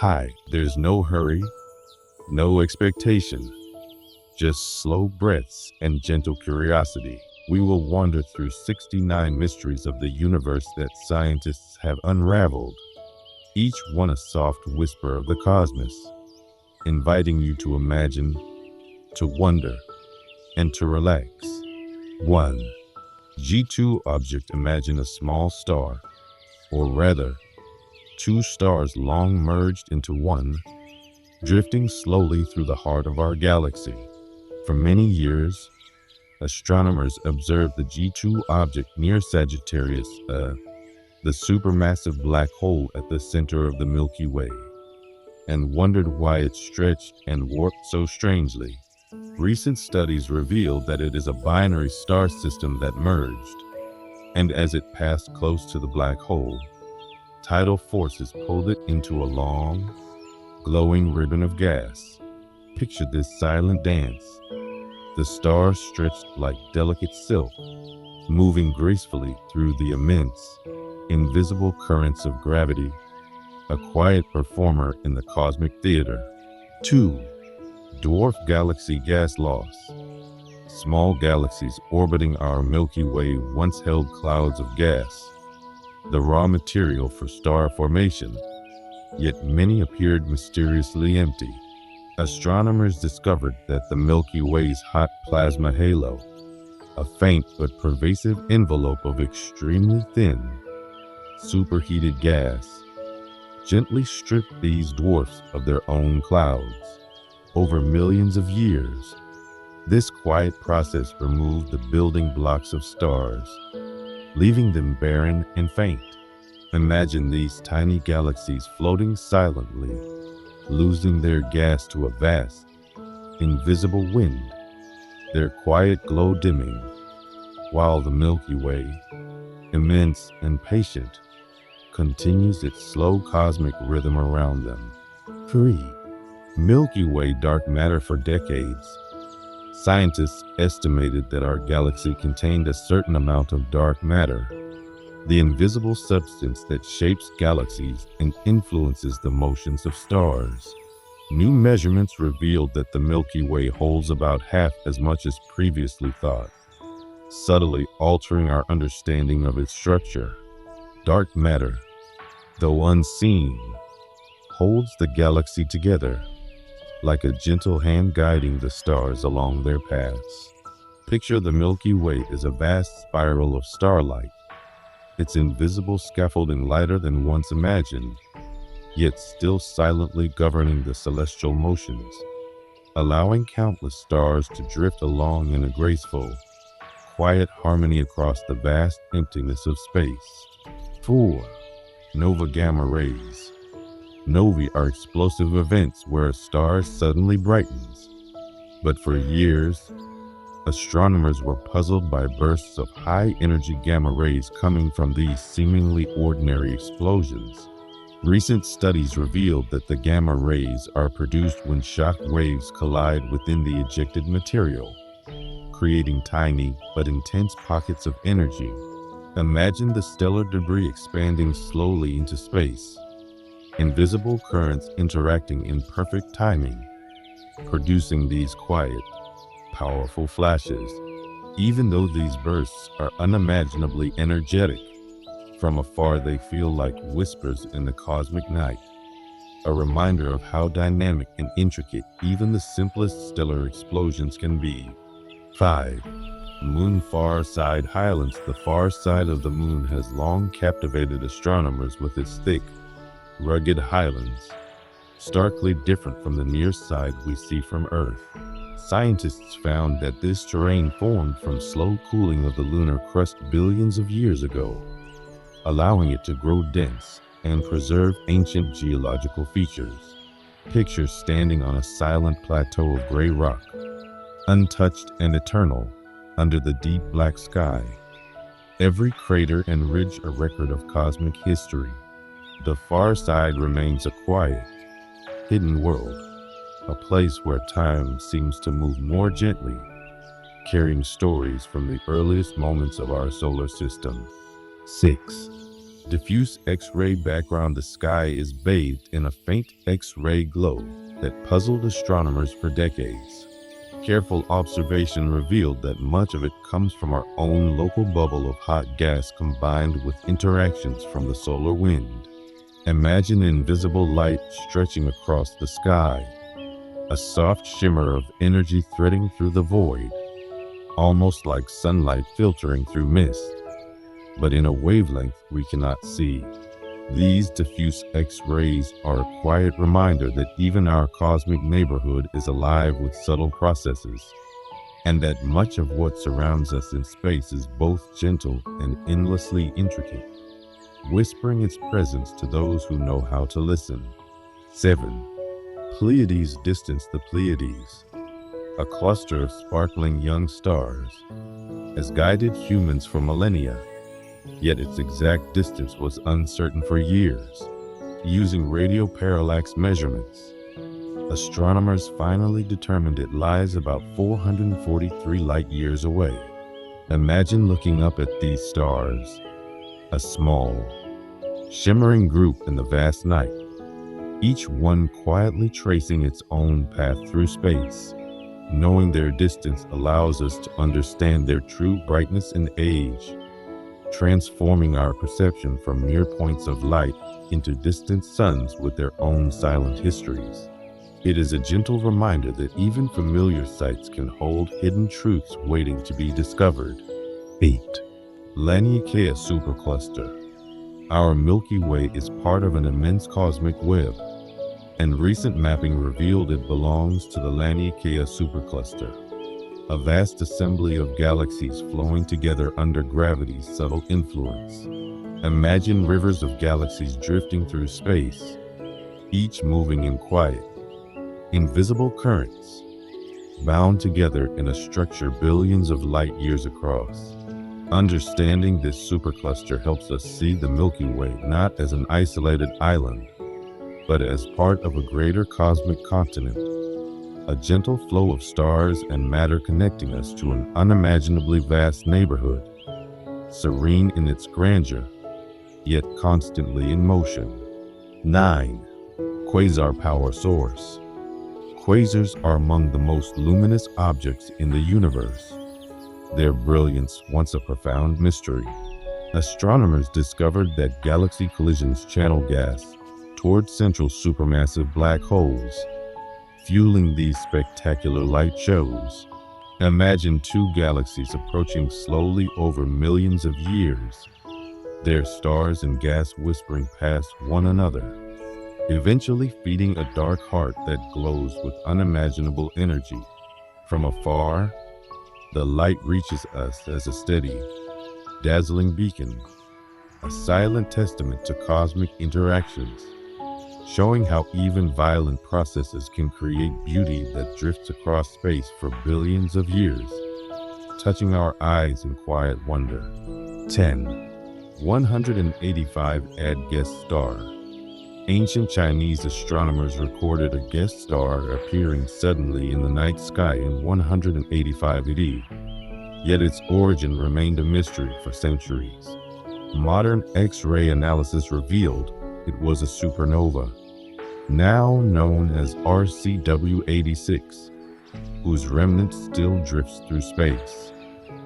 Hi, there's no hurry, no expectation, just slow breaths and gentle curiosity. We will wander through 69 mysteries of the universe that scientists have unraveled, each one a soft whisper of the cosmos, inviting you to imagine, to wonder, and to relax. 1. G2 object. Imagine a small star, or rather, two stars long merged into one, drifting slowly through the heart of our galaxy. For many years, astronomers observed the G2 object near Sagittarius, the supermassive black hole at the center of the Milky Way, and wondered why it stretched and warped so strangely. Recent studies revealed that it is a binary star system that merged, and as it passed close to the black hole, tidal forces pulled it into a long, glowing ribbon of gas. Picture this silent dance. The stars stretched like delicate silk, moving gracefully through the immense, invisible currents of gravity, a quiet performer in the cosmic theater. 2. Dwarf galaxy gas loss. Small galaxies orbiting our Milky Way once held clouds of gas, the raw material for star formation, yet many appeared mysteriously empty. Astronomers discovered that the Milky Way's hot plasma halo, a faint but pervasive envelope of extremely thin, superheated gas, gently stripped these dwarfs of their own clouds. Over millions of years, this quiet process removed the building blocks of stars, leaving them barren and faint. Imagine these tiny galaxies floating silently, losing their gas to a vast, invisible wind, their quiet glow dimming, while the Milky Way, immense and patient, continues its slow cosmic rhythm around them. 3. Milky Way dark matter. For decades, scientists estimated that our galaxy contained a certain amount of dark matter, the invisible substance that shapes galaxies and influences the motions of stars. New measurements revealed that the Milky Way holds about half as much as previously thought, subtly altering our understanding of its structure. Dark matter, though unseen, holds the galaxy together, like a gentle hand guiding the stars along their paths. Picture the Milky Way as a vast spiral of starlight, its invisible scaffolding lighter than once imagined, yet still silently governing the celestial motions, allowing countless stars to drift along in a graceful, quiet harmony across the vast emptiness of space. 4. Nova gamma rays. Novae are explosive events where a star suddenly brightens. But for years, astronomers were puzzled by bursts of high-energy gamma rays coming from these seemingly ordinary explosions. Recent studies revealed that the gamma rays are produced when shock waves collide within the ejected material, creating tiny but intense pockets of energy. Imagine the stellar debris expanding slowly into space, invisible currents interacting in perfect timing, producing these quiet, powerful flashes. Even though these bursts are unimaginably energetic, from afar they feel like whispers in the cosmic night, a reminder of how dynamic and intricate even the simplest stellar explosions can be. 5. Moon far side highlands. The far side of the moon has long captivated astronomers with its thick, rugged highlands, starkly different from the near side we see from Earth. Scientists found that this terrain formed from slow cooling of the lunar crust billions of years ago, allowing it to grow dense and preserve ancient geological features. Picture standing on a silent plateau of gray rock, untouched and eternal, under the deep black sky. Every crater and ridge a record of cosmic history. The far side remains a quiet, hidden world, a place where time seems to move more gently, carrying stories from the earliest moments of our solar system. 6. diffuse X-ray background, the sky is bathed in a faint X-ray glow that puzzled astronomers for decades. Careful observation revealed that much of it comes from our own local bubble of hot gas combined with interactions from the solar wind. Imagine invisible light stretching across the sky, a soft shimmer of energy threading through the void, almost like sunlight filtering through mist, but in a wavelength we cannot see. These diffuse X-rays are a quiet reminder that even our cosmic neighborhood is alive with subtle processes, and that much of what surrounds us in space is both gentle and endlessly intricate, whispering its presence to those who know how to listen. 7. Pleiades distance. The Pleiades, a cluster of sparkling young stars, has guided humans for millennia. Yet its exact distance was uncertain for years. Using radio parallax measurements, astronomers finally determined it lies about 443 light-years away. Imagine looking up at these stars, a small, shimmering group in the vast night, each one quietly tracing its own path through space. Knowing their distance allows us to understand their true brightness and age, transforming our perception from mere points of light into distant suns with their own silent histories. It is a gentle reminder that even familiar sights can hold hidden truths waiting to be discovered. 8. Laniakea Supercluster. Our Milky Way is part of an immense cosmic web, and recent mapping revealed it belongs to the Laniakea Supercluster, a vast assembly of galaxies flowing together under gravity's subtle influence. Imagine rivers of galaxies drifting through space, each moving in quiet, invisible currents, bound together in a structure billions of light years across. Understanding this supercluster helps us see the Milky Way not as an isolated island, but as part of a greater cosmic continent, a gentle flow of stars and matter connecting us to an unimaginably vast neighborhood, serene in its grandeur, yet constantly in motion. 9. Quasar Power Source. Quasars are among the most luminous objects in the universe, their brilliance once a profound mystery. Astronomers discovered that galaxy collisions channel gas toward central supermassive black holes, fueling these spectacular light shows. Imagine two galaxies approaching slowly over millions of years, their stars and gas whispering past one another, eventually feeding a dark heart that glows with unimaginable energy. From afar, the light reaches us as a steady, dazzling beacon, a silent testament to cosmic interactions, showing how even violent processes can create beauty that drifts across space for billions of years, touching our eyes in quiet wonder. 10. 185 Add Guest Star. Ancient Chinese astronomers recorded a guest star appearing suddenly in the night sky in 185 AD, yet its origin remained a mystery for centuries. Modern X-ray analysis revealed it was a supernova, now known as RCW86, whose remnant still drifts through space.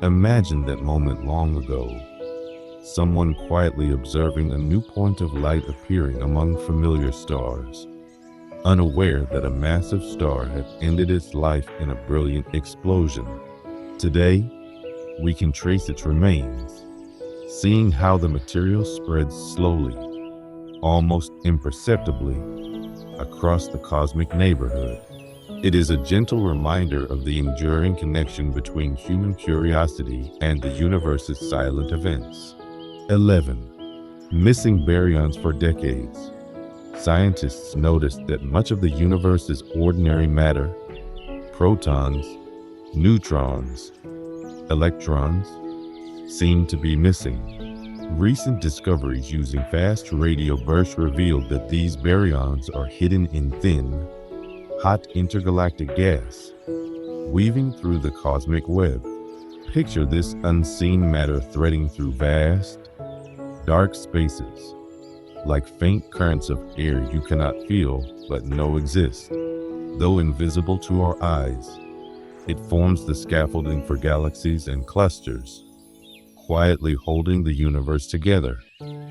Imagine that moment long ago, someone quietly observing a new point of light appearing among familiar stars, unaware that a massive star had ended its life in a brilliant explosion. Today, we can trace its remains, seeing how the material spreads slowly, almost imperceptibly, across the cosmic neighborhood. It is a gentle reminder of the enduring connection between human curiosity and the universe's silent events. 11. Missing baryons. For decades, scientists noticed that much of the universe's ordinary matter, protons, neutrons, electrons, seemed to be missing. Recent discoveries using fast radio bursts revealed that these baryons are hidden in thin, hot intergalactic gas, weaving through the cosmic web. Picture this unseen matter threading through vast, Dark spaces, like faint currents of air you cannot feel but know exist. Though invisible to our eyes, it forms the scaffolding for galaxies and clusters, quietly holding the universe together.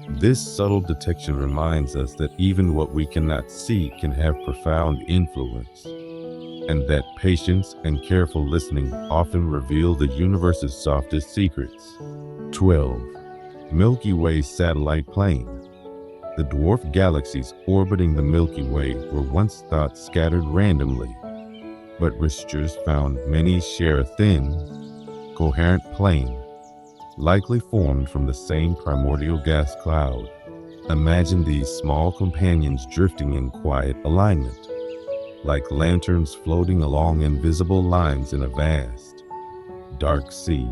This subtle detection reminds us that even what we cannot see can have profound influence, and that patience and careful listening often reveal the universe's softest secrets. 12. Milky Way satellite plane. The dwarf galaxies orbiting the Milky Way were once thought scattered randomly, but researchers found many share a thin, coherent plane, likely formed from the same primordial gas cloud. Imagine these small companions drifting in quiet alignment, like lanterns floating along invisible lines in a vast, dark sea.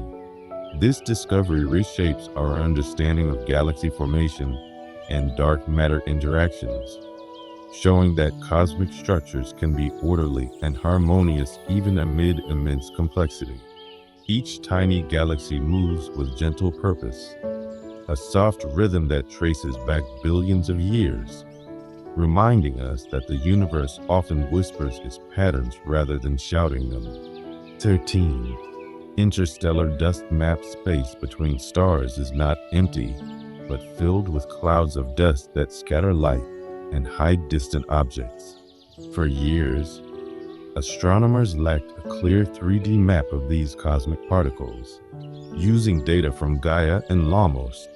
This discovery reshapes our understanding of galaxy formation and dark matter interactions, showing that cosmic structures can be orderly and harmonious even amid immense complexity. Each tiny galaxy moves with gentle purpose, a soft rhythm that traces back billions of years, reminding us that the universe often whispers its patterns rather than shouting them. 13. Interstellar dust map. Space between stars is not empty, but filled with clouds of dust that scatter light and hide distant objects. For years, astronomers lacked a clear 3D map of these cosmic particles. Using data from Gaia and Lamos,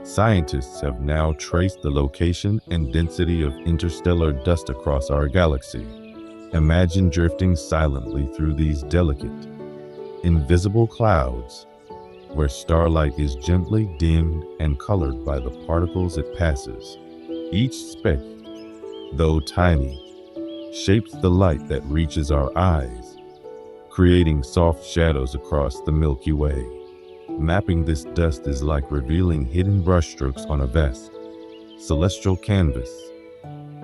scientists have now traced the location and density of interstellar dust across our galaxy. Imagine drifting silently through these delicate, invisible clouds, where starlight is gently dimmed and colored by the particles it passes. Each speck, though tiny, shapes the light that reaches our eyes, creating soft shadows across the Milky Way. Mapping this dust is like revealing hidden brushstrokes on a vast, celestial canvas,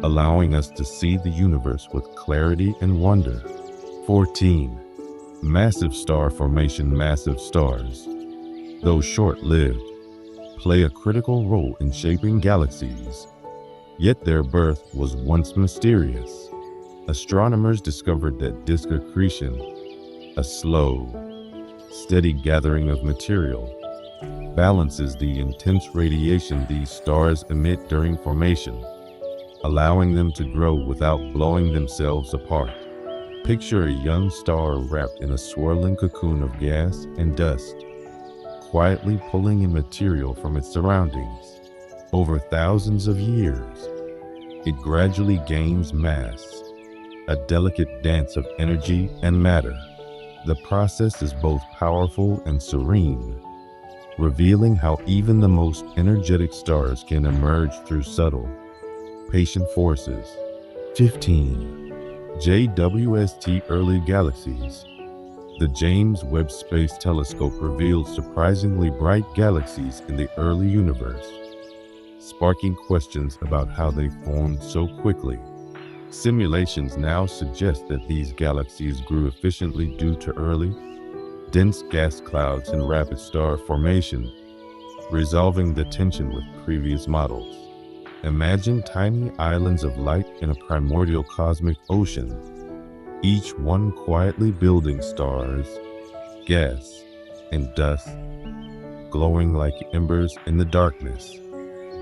allowing us to see the universe with clarity and wonder. 14. Massive star formation. Massive stars, though short-lived, play a critical role in shaping galaxies, yet their birth was once mysterious. Astronomers discovered that disk accretion, a slow, steady gathering of material, balances the intense radiation these stars emit during formation, allowing them to grow without blowing themselves apart. Picture a young star wrapped in a swirling cocoon of gas and dust, quietly pulling in material from its surroundings. Over thousands of years, it gradually gains mass, a delicate dance of energy and matter. The process is both powerful and serene, revealing how even the most energetic stars can emerge through subtle, patient forces. 15. JWST early galaxies. The James Webb Space Telescope revealed surprisingly bright galaxies in the early universe, sparking questions about how they formed so quickly. Simulations now suggest that these galaxies grew efficiently due to early, dense gas clouds and rapid star formation, resolving the tension with previous models. Imagine tiny islands of light in a primordial cosmic ocean, each one quietly building stars, gas, and dust, glowing like embers in the darkness.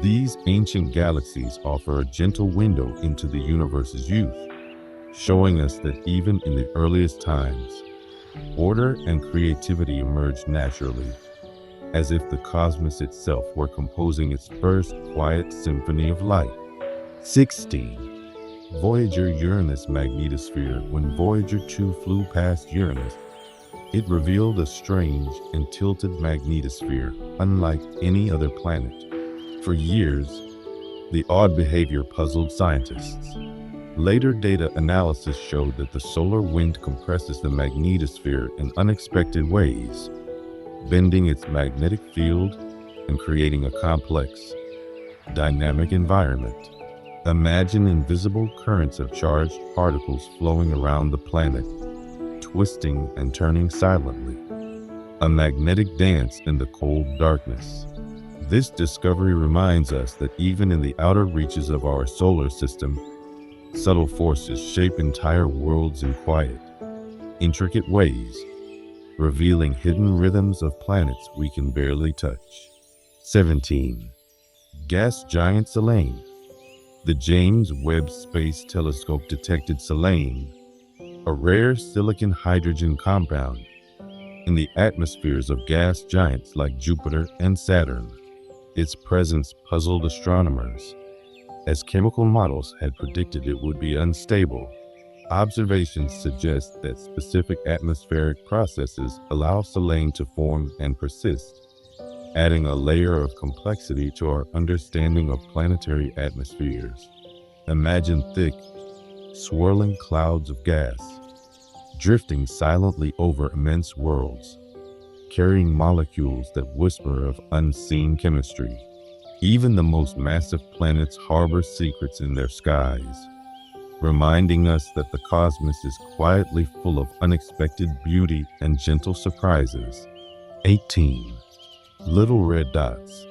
These ancient galaxies offer a gentle window into the universe's youth, showing us that even in the earliest times, order and creativity emerged naturally, as if the cosmos itself were composing its first quiet symphony of light. 16. Voyager Uranus magnetosphere. When Voyager 2 flew past Uranus, it revealed a strange and tilted magnetosphere unlike any other planet. For years, the odd behavior puzzled scientists. Later data analysis showed that the solar wind compresses the magnetosphere in unexpected ways, bending its magnetic field and creating a complex, dynamic environment. Imagine invisible currents of charged particles flowing around the planet, twisting and turning silently, a magnetic dance in the cold darkness. This discovery reminds us that even in the outer reaches of our solar system, subtle forces shape entire worlds in quiet, intricate ways, revealing hidden rhythms of planets we can barely touch. 17. Gas giant Selene. The James Webb Space Telescope detected selene, a rare silicon-hydrogen compound, in the atmospheres of gas giants like Jupiter and Saturn. Its presence puzzled astronomers, as chemical models had predicted it would be unstable. Observations suggest that specific atmospheric processes allow selene to form and persist, adding a layer of complexity to our understanding of planetary atmospheres. Imagine thick, swirling clouds of gas, drifting silently over immense worlds, carrying molecules that whisper of unseen chemistry. Even the most massive planets harbor secrets in their skies, reminding us that the cosmos is quietly full of unexpected beauty and gentle surprises. 18. Little red dots.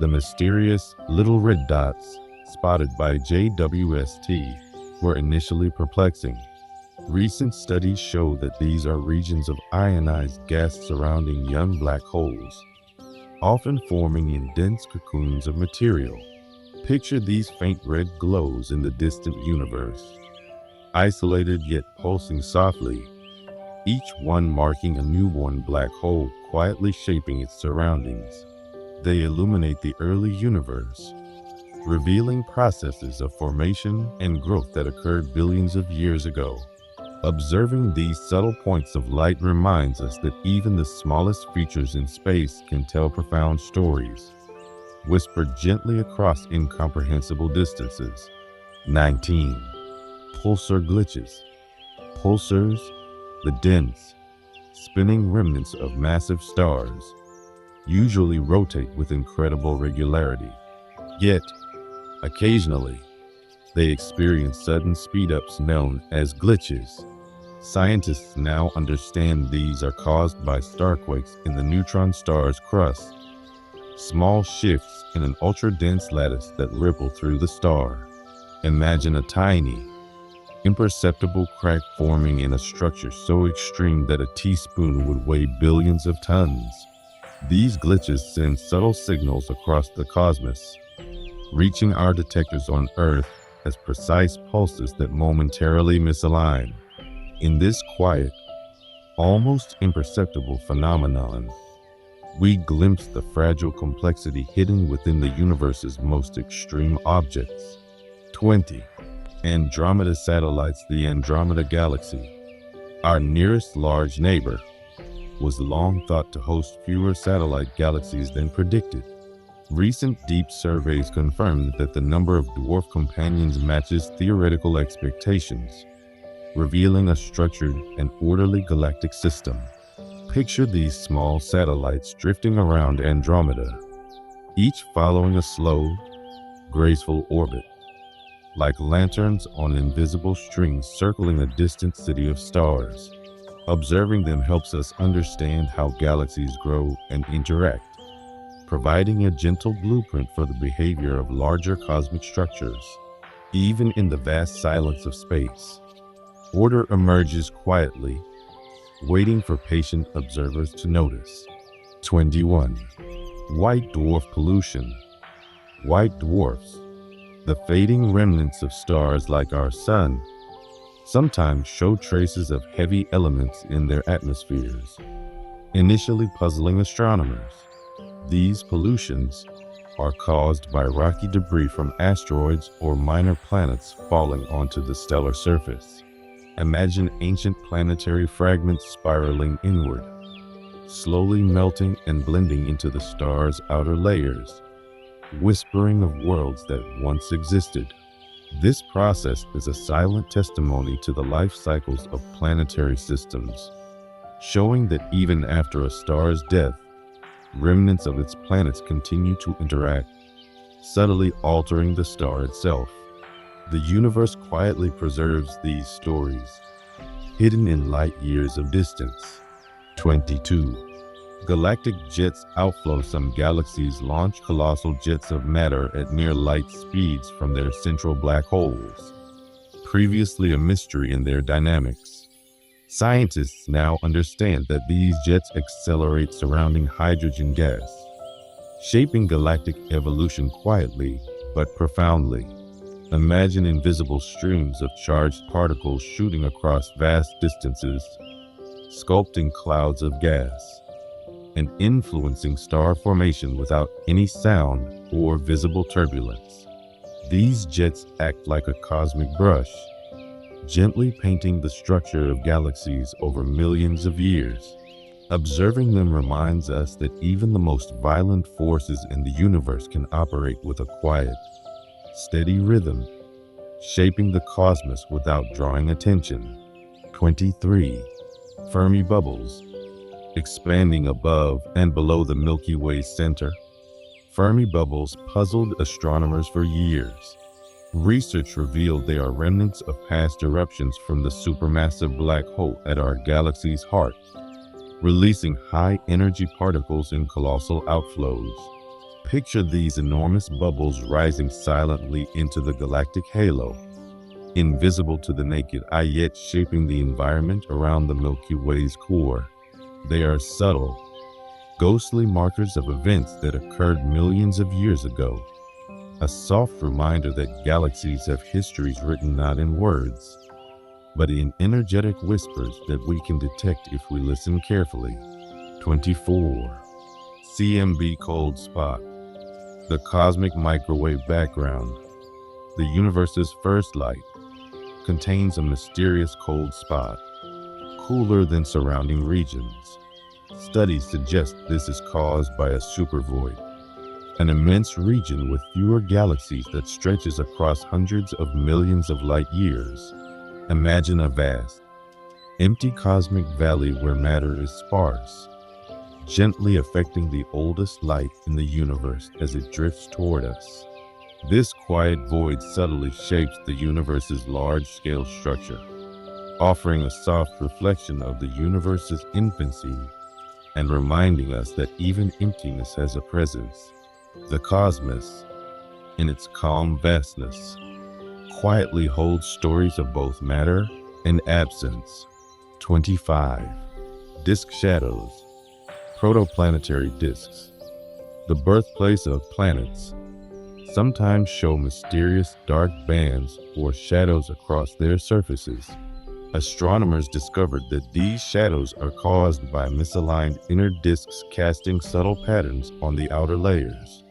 The mysterious little red dots spotted by JWST were initially perplexing. Recent studies show that these are regions of ionized gas surrounding young black holes, often forming in dense cocoons of material. Picture these faint red glows in the distant universe, isolated yet pulsing softly, each one marking a newborn black hole quietly shaping its surroundings. They illuminate the early universe, revealing processes of formation and growth that occurred billions of years ago. Observing these subtle points of light reminds us that even the smallest features in space can tell profound stories, whispered gently across incomprehensible distances. 19. Pulsar glitches. Pulsars, the dense, spinning remnants of massive stars, usually rotate with incredible regularity. Yet, occasionally, they experience sudden speed-ups known as glitches. Scientists now understand these are caused by starquakes in the neutron star's crust, small shifts in an ultra-dense lattice that ripple through the star. Imagine a tiny, imperceptible crack forming in a structure so extreme that a teaspoon would weigh billions of tons. These glitches send subtle signals across the cosmos, reaching our detectors on Earth as precise pulses that momentarily misalign. In this quiet, almost imperceptible phenomenon, we glimpse the fragile complexity hidden within the universe's most extreme objects. 20. Andromeda satellites. The Andromeda Galaxy, our nearest large neighbor, was long thought to host fewer satellite galaxies than predicted. Recent deep surveys confirmed that the number of dwarf companions matches theoretical expectations, revealing a structured and orderly galactic system. Picture these small satellites drifting around Andromeda, each following a slow, graceful orbit, like lanterns on invisible strings circling a distant city of stars. Observing them helps us understand how galaxies grow and interact, providing a gentle blueprint for the behavior of larger cosmic structures. Even in the vast silence of space, order emerges quietly, waiting for patient observers to notice. 21. White dwarf pollution. White dwarfs, the fading remnants of stars like our Sun, sometimes show traces of heavy elements in their atmospheres, initially puzzling astronomers. These pollutions are caused by rocky debris from asteroids or minor planets falling onto the stellar surface. Imagine ancient planetary fragments spiraling inward, slowly melting and blending into the star's outer layers, whispering of worlds that once existed. This process is a silent testimony to the life cycles of planetary systems, showing that even after a star's death, remnants of its planets continue to interact, subtly altering the star itself. The universe quietly preserves these stories, hidden in light years of distance. 22. Galactic jets outflow. Some galaxies launch colossal jets of matter at near light speeds from their central black holes, previously a mystery in their dynamics. Scientists now understand that these jets accelerate surrounding hydrogen gas, shaping galactic evolution quietly but profoundly. Imagine invisible streams of charged particles shooting across vast distances, sculpting clouds of gas, and influencing star formation without any sound or visible turbulence. These jets act like a cosmic brush, gently painting the structure of galaxies over millions of years. Observing them reminds us that even the most violent forces in the universe can operate with a quiet, steady rhythm, shaping the cosmos without drawing attention. 23. Fermi bubbles. Expanding above and below the Milky Way center, Fermi bubbles puzzled astronomers for years. Research revealed they are remnants of past eruptions from the supermassive black hole at our galaxy's heart, releasing high-energy particles in colossal outflows. Picture these enormous bubbles rising silently into the galactic halo, invisible to the naked eye yet shaping the environment around the Milky Way's core. They are subtle, ghostly markers of events that occurred millions of years ago, a soft reminder that galaxies have histories written not in words, but in energetic whispers that we can detect if we listen carefully. 24. CMB cold spot. The cosmic microwave background, the universe's first light, contains a mysterious cold spot, cooler than surrounding regions. Studies suggest this is caused by a supervoid, an immense region with fewer galaxies that stretches across hundreds of millions of light years. Imagine a vast, empty cosmic valley where matter is sparse, gently affecting the oldest light in the universe as it drifts toward us. This quiet void subtly shapes the universe's large-scale structure, offering a soft reflection of the universe's infancy and reminding us that even emptiness has a presence. The cosmos, in its calm vastness, quietly holds stories of both matter and absence. 25. Disk shadows. Protoplanetary disks, the birthplace of planets, sometimes show mysterious dark bands or shadows across their surfaces. Astronomers discovered that these shadows are caused by misaligned inner disks casting subtle patterns on the outer layers.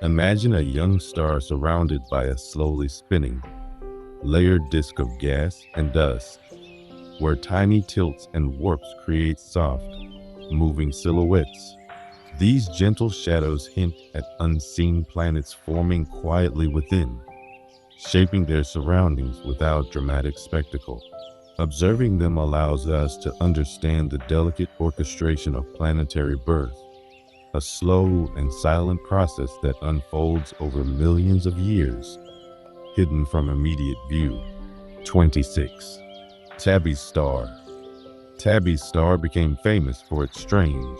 Imagine a young star surrounded by a slowly spinning, layered disk of gas and dust, where tiny tilts and warps create soft, moving silhouettes. These gentle shadows hint at unseen planets forming quietly within, shaping their surroundings without dramatic spectacle. Observing them allows us to understand the delicate orchestration of planetary birth, a slow and silent process that unfolds over millions of years, hidden from immediate view. 26. Tabby's star. Tabby's star became famous for its strange,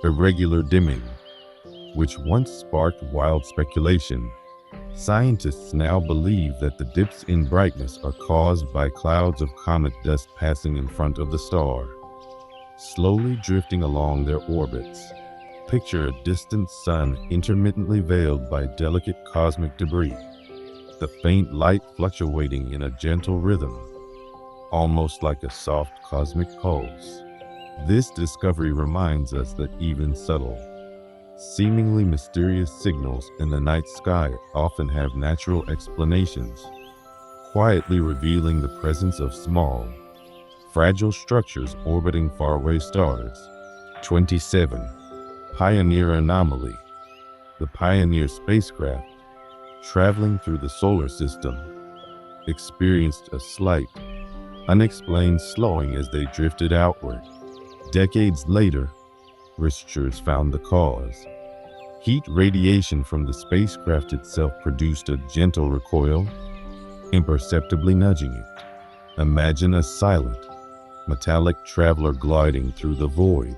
irregular dimming, which once sparked wild speculation. Scientists now believe that the dips in brightness are caused by clouds of comet dust passing in front of the star, slowly drifting along their orbits. Picture a distant sun intermittently veiled by delicate cosmic debris, the faint light fluctuating in a gentle rhythm, almost like a soft cosmic pulse. This discovery reminds us that even subtle, seemingly mysterious signals in the night sky often have natural explanations, quietly revealing the presence of small, fragile structures orbiting faraway stars. 27. Pioneer anomaly. The Pioneer spacecraft, traveling through the solar system, experienced a slight, unexplained slowing as they drifted outward. Decades later, researchers found the cause. Heat radiation from the spacecraft itself produced a gentle recoil, imperceptibly nudging it. Imagine a silent, metallic traveler gliding through the void,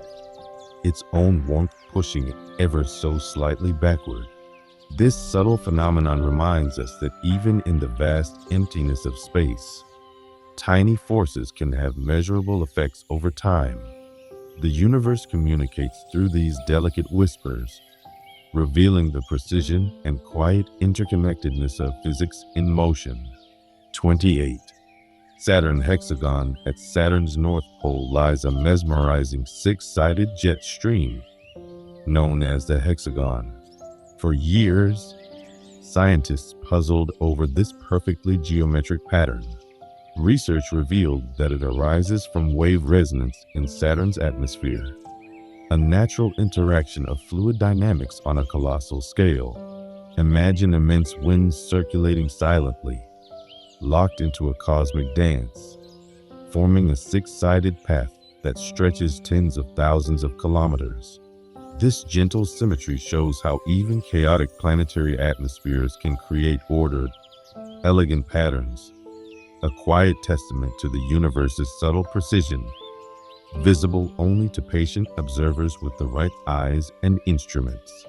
its own warmth pushing it ever so slightly backward. This subtle phenomenon reminds us that even in the vast emptiness of space, tiny forces can have measurable effects over time. The universe communicates through these delicate whispers, revealing the precision and quiet interconnectedness of physics in motion. 28. Saturn hexagon. At Saturn's north pole lies a mesmerizing six-sided jet stream, known as the hexagon. For years, scientists puzzled over this perfectly geometric pattern. Research revealed that it arises from wave resonance in Saturn's atmosphere, a natural interaction of fluid dynamics on a colossal scale. Imagine immense winds circulating silently, locked into a cosmic dance, forming a six-sided path that stretches tens of thousands of kilometers. This gentle symmetry shows how even chaotic planetary atmospheres can create ordered, elegant patterns, a quiet testament to the universe's subtle precision, visible only to patient observers with the right eyes and instruments.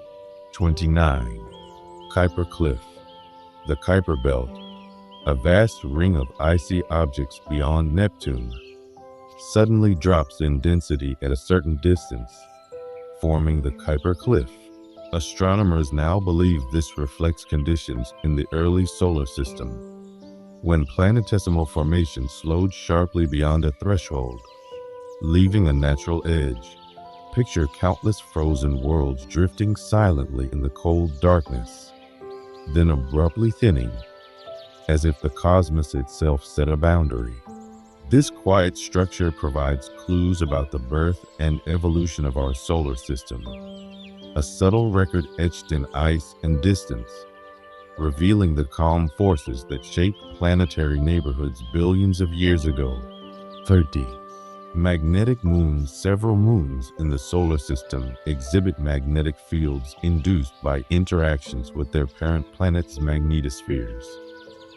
29. Kuiper Cliff. The Kuiper Belt, a vast ring of icy objects beyond Neptune, suddenly drops in density at a certain distance, forming the Kuiper Cliff. Astronomers now believe this reflects conditions in the early solar system, when planetesimal formation slowed sharply beyond a threshold, leaving a natural edge. Picture countless frozen worlds drifting silently in the cold darkness, then abruptly thinning, as if the cosmos itself set a boundary. This quiet structure provides clues about the birth and evolution of our solar system, a subtle record etched in ice and distance, revealing the calm forces that shaped planetary neighborhoods billions of years ago. 30. Magnetic moons. Several moons in the solar system exhibit magnetic fields induced by interactions with their parent planets' magnetospheres.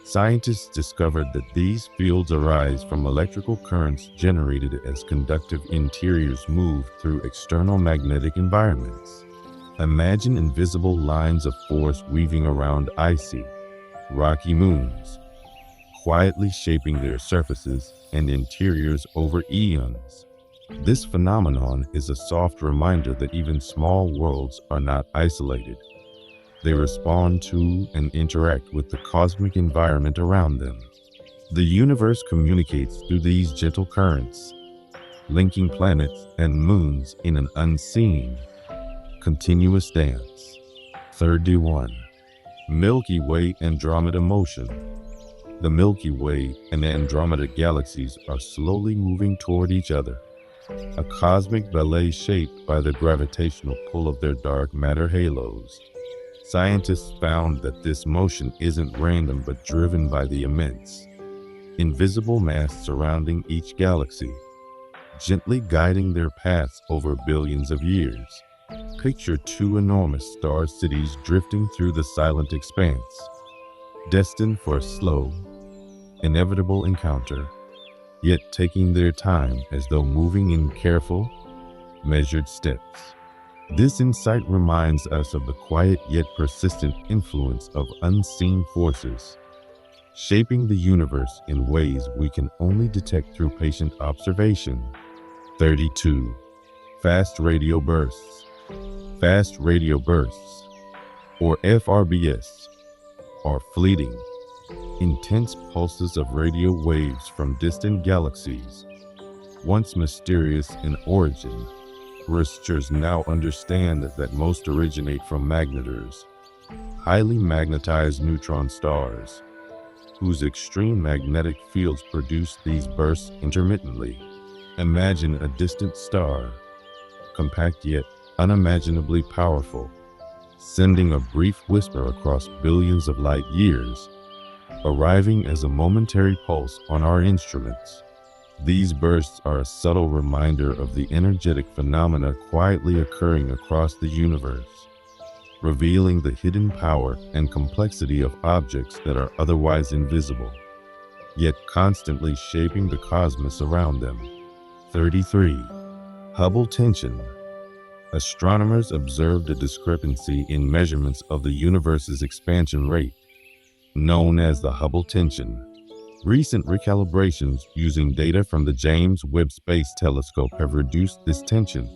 Scientists discovered that these fields arise from electrical currents generated as conductive interiors move through external magnetic environments. Imagine invisible lines of force weaving around icy, rocky moons, quietly shaping their surfaces and interiors over eons. This phenomenon is a soft reminder that even small worlds are not isolated. They respond to and interact with the cosmic environment around them. The universe communicates through these gentle currents, linking planets and moons in an unseen, continuous dance. 31. Milky Way Andromeda motion. The Milky Way and Andromeda galaxies are slowly moving toward each other, a cosmic ballet shaped by the gravitational pull of their dark matter halos. Scientists found that this motion isn't random but driven by the immense, invisible mass surrounding each galaxy, gently guiding their paths over billions of years. Picture two enormous star cities drifting through the silent expanse, destined for a slow, inevitable encounter, yet taking their time as though moving in careful, measured steps. This insight reminds us of the quiet yet persistent influence of unseen forces, shaping the universe in ways we can only detect through patient observation. 32. Fast radio bursts. Fast radio bursts, or FRBS, are fleeting, intense pulses of radio waves from distant galaxies. Once mysterious in origin, researchers now understand that most originate from magnetars, highly magnetized neutron stars, whose extreme magnetic fields produce these bursts intermittently. Imagine a distant star, compact yet unimaginably powerful, sending a brief whisper across billions of light years, arriving as a momentary pulse on our instruments. These bursts are a subtle reminder of the energetic phenomena quietly occurring across the universe, revealing the hidden power and complexity of objects that are otherwise invisible, yet constantly shaping the cosmos around them. 33. Hubble tension. Astronomers observed a discrepancy in measurements of the universe's expansion rate, known as the Hubble tension. Recent recalibrations using data from the James Webb Space Telescope have reduced this tension,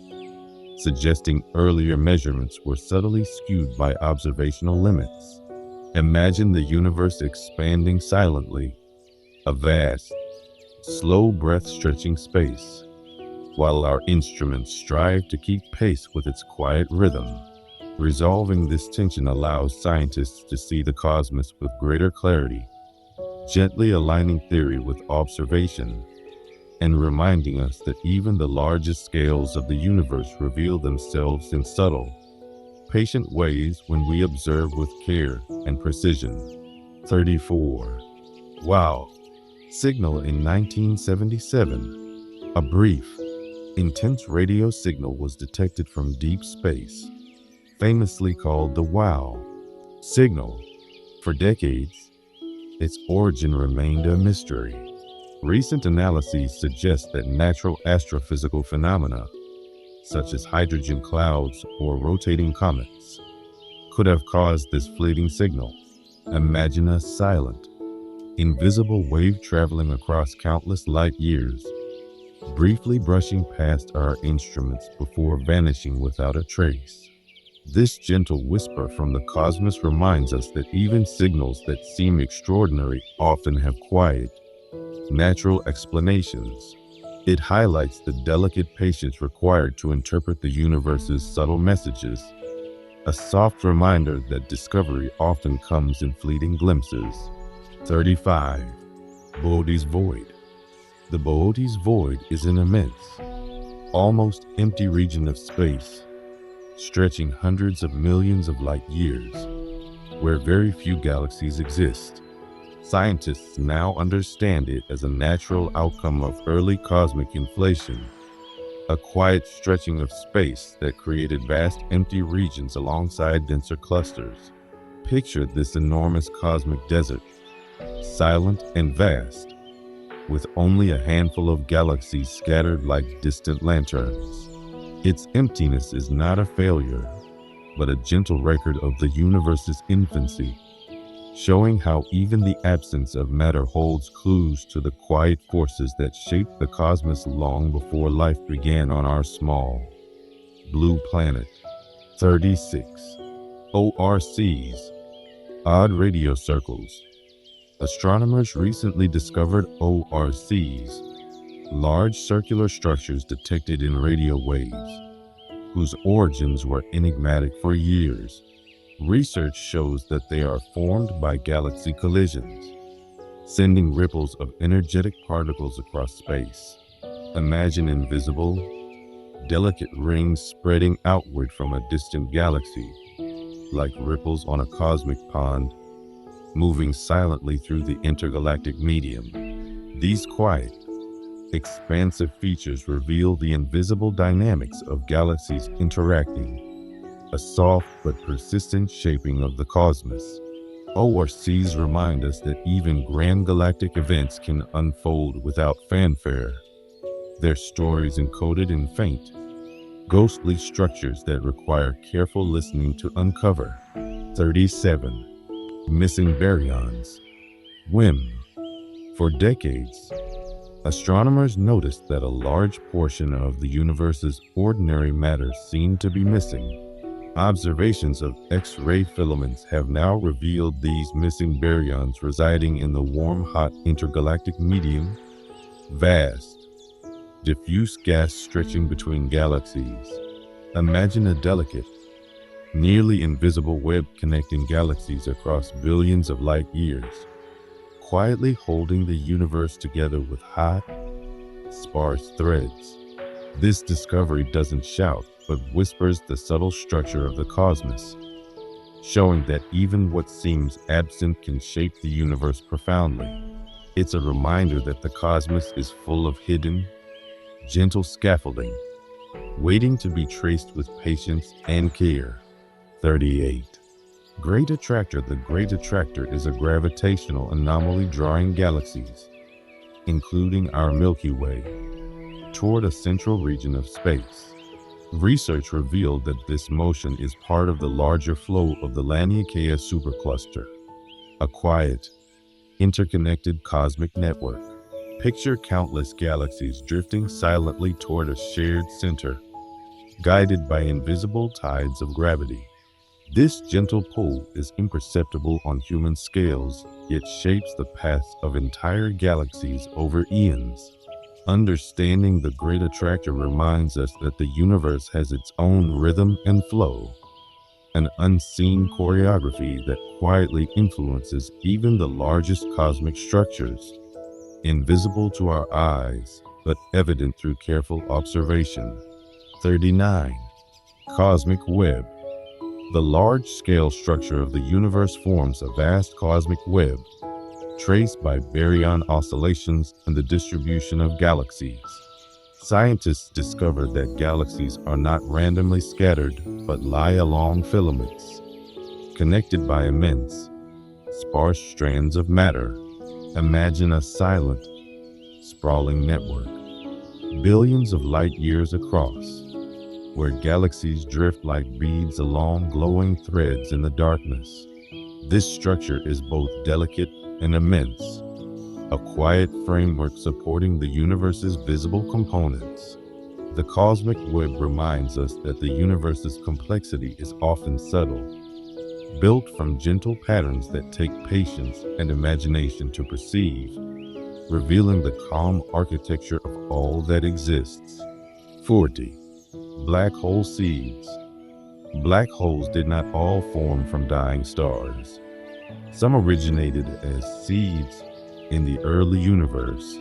suggesting earlier measurements were subtly skewed by observational limits. Imagine the universe expanding silently, a vast, slow breath-stretching space, while our instruments strive to keep pace with its quiet rhythm. Resolving this tension allows scientists to see the cosmos with greater clarity, gently aligning theory with observation, and reminding us that even the largest scales of the universe reveal themselves in subtle, patient ways when we observe with care and precision. 34. Wow! Signal in 1977. A brief, intense radio signal was detected from deep space, famously called the WOW signal. For decades, its origin remained a mystery. Recent analyses suggest that natural astrophysical phenomena, such as hydrogen clouds or rotating comets, could have caused this fleeting signal. Imagine a silent, invisible wave traveling across countless light years, briefly brushing past our instruments before vanishing without a trace. This gentle whisper from the cosmos reminds us that even signals that seem extraordinary often have quiet, natural explanations. It highlights the delicate patience required to interpret the universe's subtle messages, a soft reminder that discovery often comes in fleeting glimpses. 35. Bode's Void. The Bode's Void is an immense, almost empty region of space, stretching hundreds of millions of light years, where very few galaxies exist. Scientists now understand it as a natural outcome of early cosmic inflation, a quiet stretching of space that created vast empty regions alongside denser clusters. Picture this enormous cosmic desert, silent and vast, with only a handful of galaxies scattered like distant lanterns. Its emptiness is not a failure, but a gentle record of the universe's infancy, showing how even the absence of matter holds clues to the quiet forces that shaped the cosmos long before life began on our small, blue planet. 36. ORCs. Odd radio circles. Astronomers recently discovered ORCs, large circular structures detected in radio waves, whose origins were enigmatic for years. Research shows that they are formed by galaxy collisions, sending ripples of energetic particles across space. Imagine invisible, delicate rings spreading outward from a distant galaxy, like ripples on a cosmic pond, moving silently through the intergalactic medium. These quiet, expansive features reveal the invisible dynamics of galaxies interacting, a soft but persistent shaping of the cosmos. ORCs remind us that even grand galactic events can unfold without fanfare, their stories encoded in faint, ghostly structures that require careful listening to uncover. 37. Missing baryons. WIM. For decades, astronomers noticed that a large portion of the universe's ordinary matter seemed to be missing. Observations of X-ray filaments have now revealed these missing baryons residing in the warm, hot intergalactic medium, vast, diffuse gas stretching between galaxies. Imagine a delicate, nearly invisible web connecting galaxies across billions of light years, quietly holding the universe together with hot, sparse threads. This discovery doesn't shout, but whispers the subtle structure of the cosmos, showing that even what seems absent can shape the universe profoundly. It's a reminder that the cosmos is full of hidden, gentle scaffolding, waiting to be traced with patience and care. 38. Great Attractor. The Great Attractor is a gravitational anomaly drawing galaxies, including our Milky Way, toward a central region of space. Research revealed that this motion is part of the larger flow of the Laniakea supercluster, a quiet, interconnected cosmic network. Picture countless galaxies drifting silently toward a shared center, guided by invisible tides of gravity. This gentle pull is imperceptible on human scales, yet shapes the paths of entire galaxies over eons. Understanding the great attractor reminds us that the universe has its own rhythm and flow, an unseen choreography that quietly influences even the largest cosmic structures, invisible to our eyes, but evident through careful observation. 39. Cosmic web. The large-scale structure of the universe forms a vast cosmic web, traced by baryon oscillations and the distribution of galaxies. Scientists discovered that galaxies are not randomly scattered, but lie along filaments, connected by immense, sparse strands of matter. Imagine a silent, sprawling network, billions of light years across, where galaxies drift like beads along glowing threads in the darkness. This structure is both delicate and immense, a quiet framework supporting the universe's visible components. The cosmic web reminds us that the universe's complexity is often subtle, built from gentle patterns that take patience and imagination to perceive, revealing the calm architecture of all that exists. 40. Black hole seeds. Black holes did not all form from dying stars. Some originated as seeds in the early universe,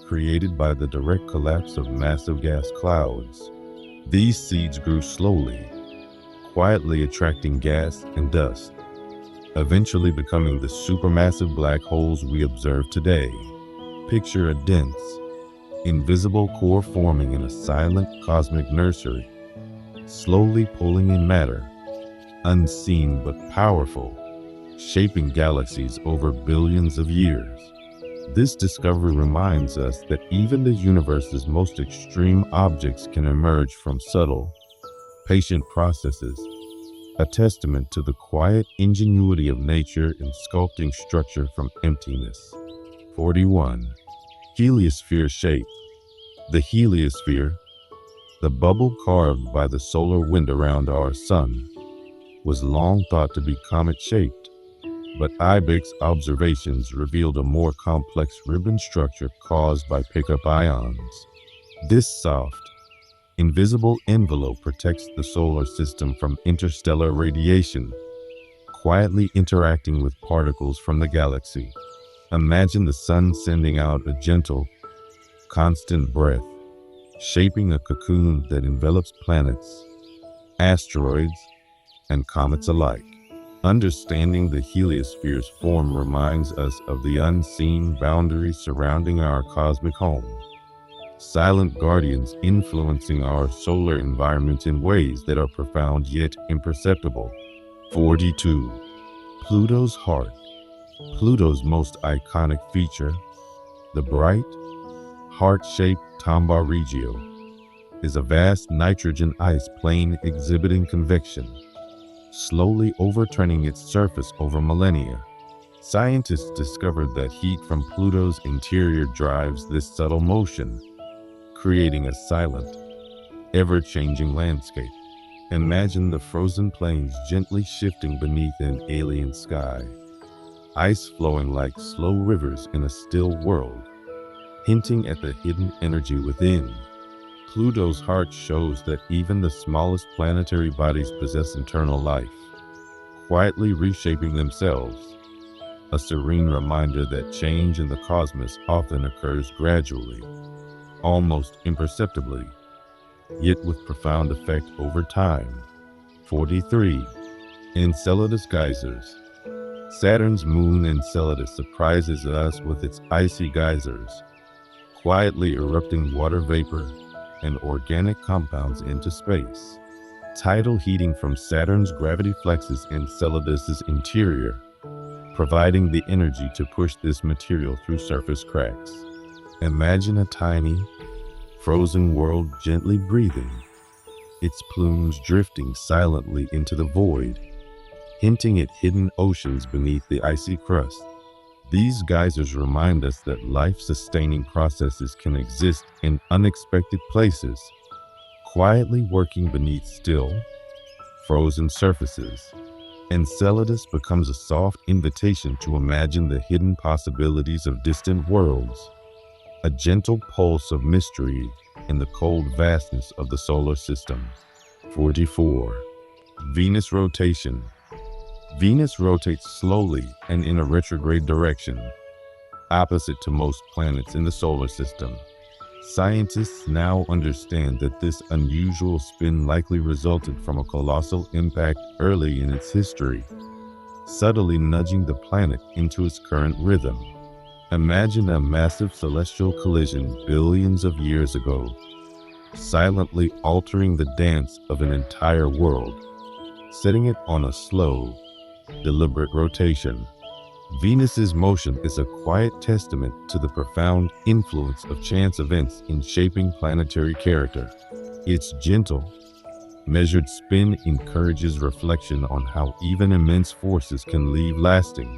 created by the direct collapse of massive gas clouds. These seeds grew slowly, quietly attracting gas and dust, eventually becoming the supermassive black holes we observe today. Picture a dense, invisible core forming in a silent cosmic nursery, slowly pulling in matter, unseen but powerful, shaping galaxies over billions of years. This discovery reminds us that even the universe's most extreme objects can emerge from subtle, patient processes, a testament to the quiet ingenuity of nature in sculpting structure from emptiness. 41. Heliosphere shape. The heliosphere, the bubble carved by the solar wind around our sun, was long thought to be comet-shaped, but IBEX observations revealed a more complex ribbon structure caused by pickup ions. This soft, invisible envelope protects the solar system from interstellar radiation, quietly interacting with particles from the galaxy. Imagine the sun sending out a gentle, constant breath, shaping a cocoon that envelops planets, asteroids, and comets alike. Understanding the heliosphere's form reminds us of the unseen boundaries surrounding our cosmic home, silent guardians influencing our solar environment in ways that are profound yet imperceptible. 42. Pluto's heart. Pluto's most iconic feature, the bright, heart-shaped Tombaugh Regio, is a vast nitrogen ice plain exhibiting convection, slowly overturning its surface over millennia. Scientists discovered that heat from Pluto's interior drives this subtle motion, creating a silent, ever-changing landscape. Imagine the frozen plains gently shifting beneath an alien sky, ice flowing like slow rivers in a still world, hinting at the hidden energy within. Pluto's heart shows that even the smallest planetary bodies possess internal life, quietly reshaping themselves, a serene reminder that change in the cosmos often occurs gradually, almost imperceptibly, yet with profound effect over time. 43. Enceladus geysers. Saturn's moon Enceladus surprises us with its icy geysers, quietly erupting water vapor and organic compounds into space. Tidal heating from Saturn's gravity flexes Enceladus's interior, providing the energy to push this material through surface cracks. Imagine a tiny, frozen world gently breathing, its plumes drifting silently into the void, hinting at hidden oceans beneath the icy crust. These geysers remind us that life-sustaining processes can exist in unexpected places, quietly working beneath still, frozen surfaces. Enceladus becomes a soft invitation to imagine the hidden possibilities of distant worlds, a gentle pulse of mystery in the cold vastness of the solar system. 44. Venus rotation. Venus rotates slowly and in a retrograde direction, opposite to most planets in the solar system. Scientists now understand that this unusual spin likely resulted from a colossal impact early in its history, subtly nudging the planet into its current rhythm. Imagine a massive celestial collision billions of years ago, silently altering the dance of an entire world, setting it on a slow, deliberate rotation. Venus's motion is a quiet testament to the profound influence of chance events in shaping planetary character. Its gentle, measured spin encourages reflection on how even immense forces can leave lasting,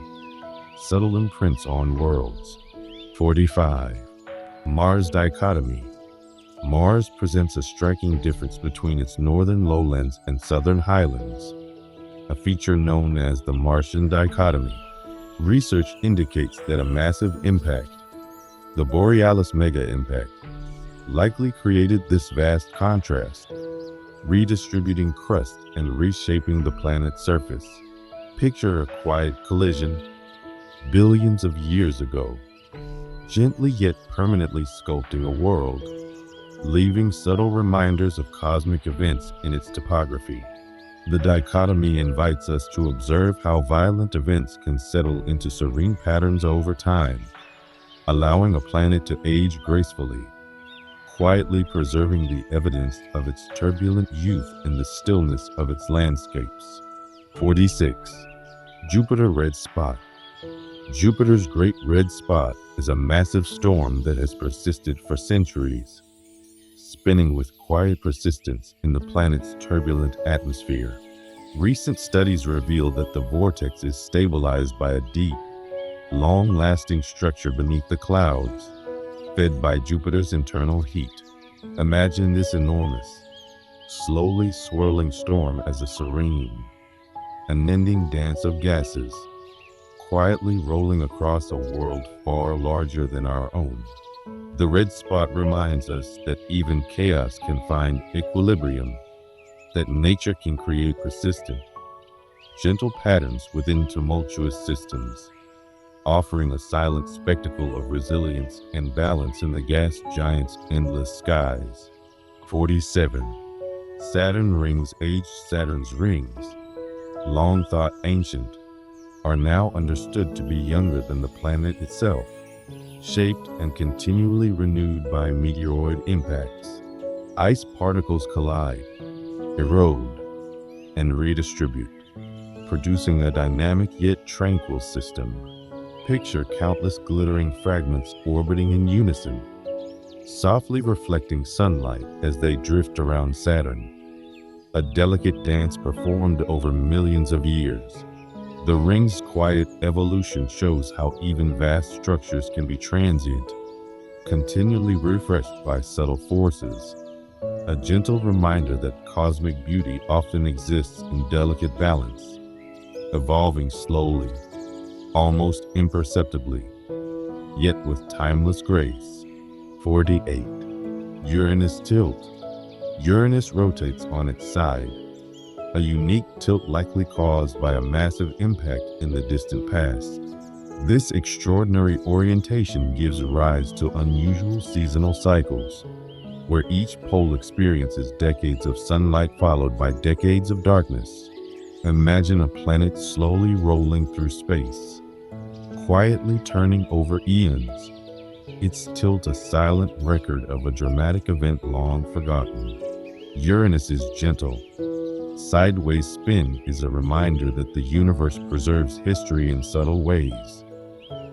subtle imprints on worlds. 45. Mars dichotomy. Mars presents a striking difference between its northern lowlands and southern highlands, a feature known as the Martian dichotomy. Research indicates that a massive impact, the Borealis mega impact, likely created this vast contrast, redistributing crust and reshaping the planet's surface. Picture a quiet collision billions of years ago, gently yet permanently sculpting a world, leaving subtle reminders of cosmic events in its topography. The dichotomy invites us to observe how violent events can settle into serene patterns over time, allowing a planet to age gracefully, quietly preserving the evidence of its turbulent youth in the stillness of its landscapes. 46. Jupiter Red Spot. Jupiter's Great Red Spot is a massive storm that has persisted for centuries, spinning with quiet persistence in the planet's turbulent atmosphere. Recent studies reveal that the vortex is stabilized by a deep, long-lasting structure beneath the clouds, fed by Jupiter's internal heat. Imagine this enormous, slowly swirling storm as a serene, unending dance of gases, quietly rolling across a world far larger than our own. The red spot reminds us that even chaos can find equilibrium, that nature can create persistent, gentle patterns within tumultuous systems, offering a silent spectacle of resilience and balance in the gas giant's endless skies. 47. Saturn rings. Aged Saturn's rings, long thought ancient, are now understood to be younger than the planet itself, shaped and continually renewed by meteoroid impacts. Ice particles collide, erode, and redistribute, producing a dynamic yet tranquil system. Picture countless glittering fragments orbiting in unison, softly reflecting sunlight as they drift around Saturn, a delicate dance performed over millions of years. The ring's quiet evolution shows how even vast structures can be transient, continually refreshed by subtle forces, a gentle reminder that cosmic beauty often exists in delicate balance, evolving slowly, almost imperceptibly, yet with timeless grace. 48. Uranus tilt. Uranus rotates on its side, a unique tilt likely caused by a massive impact in the distant past. This extraordinary orientation gives rise to unusual seasonal cycles, where each pole experiences decades of sunlight followed by decades of darkness. Imagine a planet slowly rolling through space, quietly turning over eons, its tilt a silent record of a dramatic event long forgotten. Uranus's gentle, sideways spin is a reminder that the universe preserves history in subtle ways,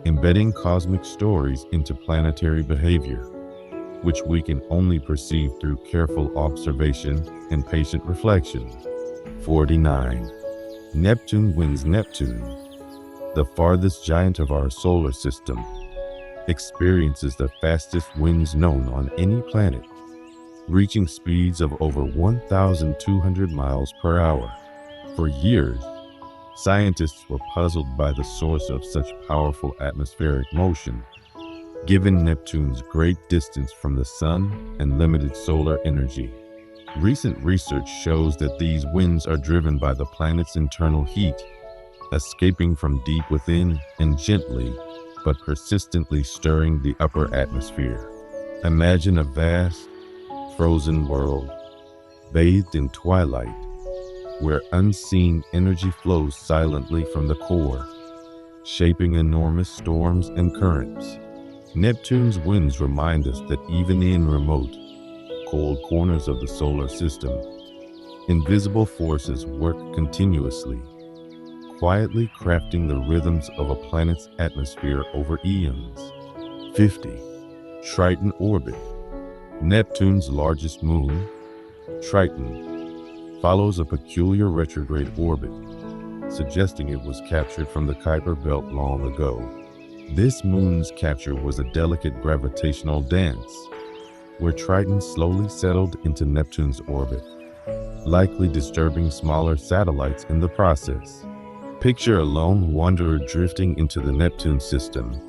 embedding cosmic stories into planetary behavior. which we can only perceive through careful observation and patient reflection. 49. Neptune wins. Neptune, the farthest giant of our solar system, experiences the fastest winds known on any planet, reaching speeds of over 1,200 miles per hour. For years, scientists were puzzled by the source of such powerful atmospheric motion, given Neptune's great distance from the Sun and limited solar energy. Recent research shows that these winds are driven by the planet's internal heat, escaping from deep within and gently but persistently stirring the upper atmosphere. Imagine a vast, frozen world, bathed in twilight, where unseen energy flows silently from the core, shaping enormous storms and currents. Neptune's winds remind us that even in remote, cold corners of the solar system, invisible forces work continuously, quietly crafting the rhythms of a planet's atmosphere over eons. 50. Triton orbit. Neptune's largest moon, Triton, follows a peculiar retrograde orbit, suggesting it was captured from the Kuiper Belt long ago. This moon's capture was a delicate gravitational dance, where Triton slowly settled into Neptune's orbit, likely disturbing smaller satellites in the process. Picture a lone wanderer drifting into the Neptune system,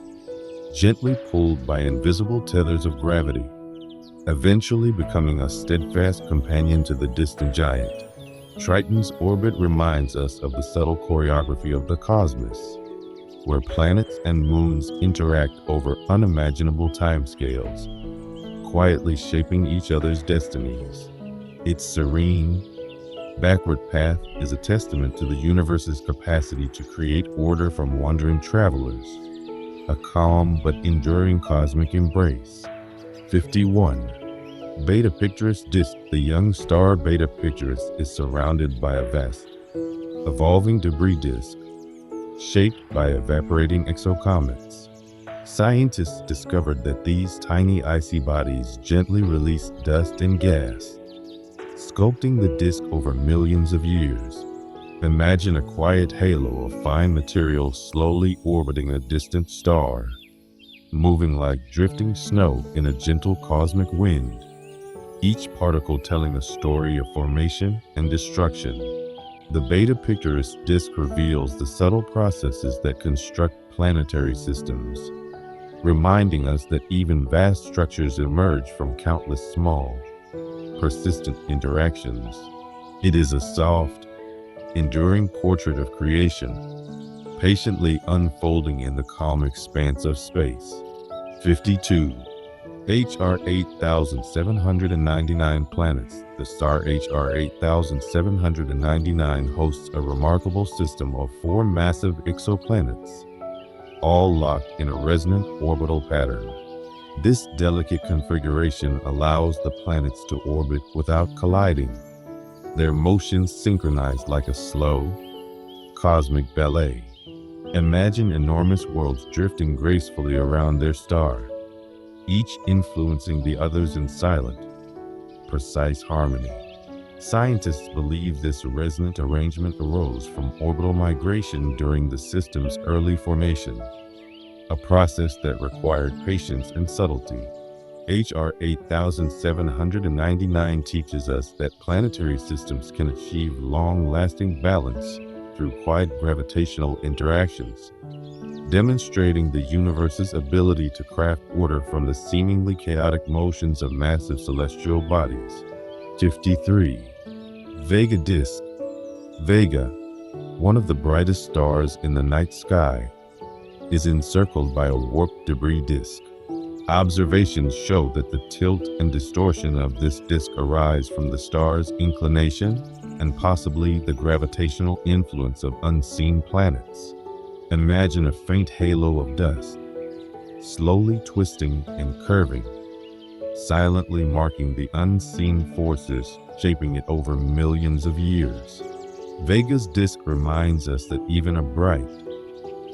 gently pulled by invisible tethers of gravity, eventually becoming a steadfast companion to the distant giant. Triton's orbit reminds us of the subtle choreography of the cosmos, where planets and moons interact over unimaginable timescales, quietly shaping each other's destinies. Its serene, backward path is a testament to the universe's capacity to create order from wandering travelers, a calm but enduring cosmic embrace. 51. Beta Pictoris disk. The young star Beta Pictoris is surrounded by a vast, evolving debris disk, shaped by evaporating exocomets. Scientists discovered that these tiny icy bodies gently release dust and gas, sculpting the disk over millions of years. Imagine a quiet halo of fine material slowly orbiting a distant star, moving like drifting snow in a gentle cosmic wind, each particle telling a story of formation and destruction. The Beta Pictoris disk reveals the subtle processes that construct planetary systems, reminding us that even vast structures emerge from countless small, persistent interactions. It is a soft, enduring portrait of creation, patiently unfolding in the calm expanse of space. 52. HR 8799 planets. The star HR 8799 hosts a remarkable system of 4 massive exoplanets, all locked in a resonant orbital pattern. This delicate configuration allows the planets to orbit without colliding, their motions synchronized like a slow, cosmic ballet. Imagine enormous worlds drifting gracefully around their star, each influencing the others in silent, precise harmony. Scientists believe this resonant arrangement arose from orbital migration during the system's early formation, a process that required patience and subtlety. HR 8799 teaches us that planetary systems can achieve long-lasting balance through quiet gravitational interactions, demonstrating the universe's ability to craft order from the seemingly chaotic motions of massive celestial bodies. 53. Vega disk. Vega, one of the brightest stars in the night sky, is encircled by a warped debris disk. Observations show that the tilt and distortion of this disk arise from the star's inclination and possibly the gravitational influence of unseen planets. Imagine a faint halo of dust, slowly twisting and curving, silently marking the unseen forces shaping it over millions of years. Vega's disk reminds us that even a bright,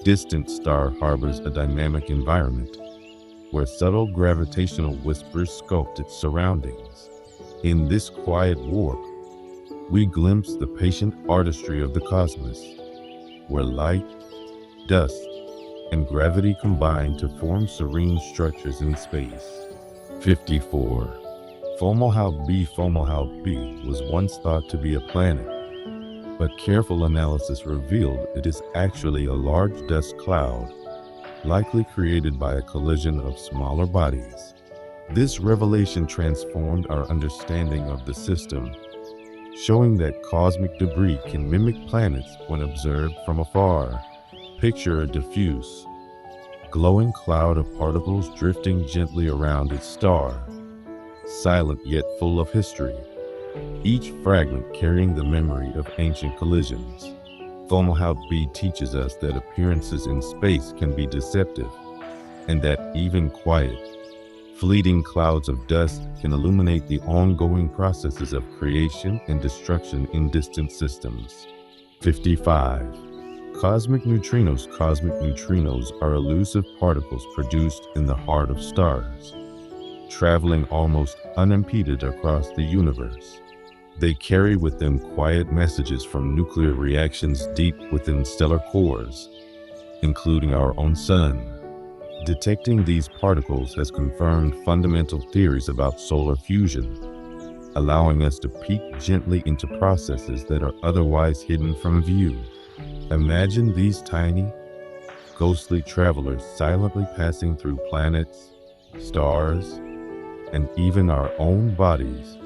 distant star harbors a dynamic environment, where subtle gravitational whispers sculpt its surroundings. In this quiet warp, we glimpse the patient artistry of the cosmos, where light, dust, and gravity combine to form serene structures in space. 54. Fomalhaut b was once thought to be a planet, but careful analysis revealed it is actually a large dust cloud, likely created by a collision of smaller bodies. This revelation transformed our understanding of the system, showing that cosmic debris can mimic planets when observed from afar. Picture a diffuse, glowing cloud of particles drifting gently around its star, silent yet full of history, each fragment carrying the memory of ancient collisions. Fomalhaut b teaches us that appearances in space can be deceptive, and that even quiet, fleeting clouds of dust can illuminate the ongoing processes of creation and destruction in distant systems. 55. Cosmic neutrinos. Cosmic neutrinos are elusive particles produced in the heart of stars, traveling almost unimpeded across the universe. They carry with them quiet messages from nuclear reactions deep within stellar cores, including our own sun. Detecting these particles has confirmed fundamental theories about solar fusion, allowing us to peek gently into processes that are otherwise hidden from view. Imagine these tiny, ghostly travelers silently passing through planets, stars, and even our own bodies,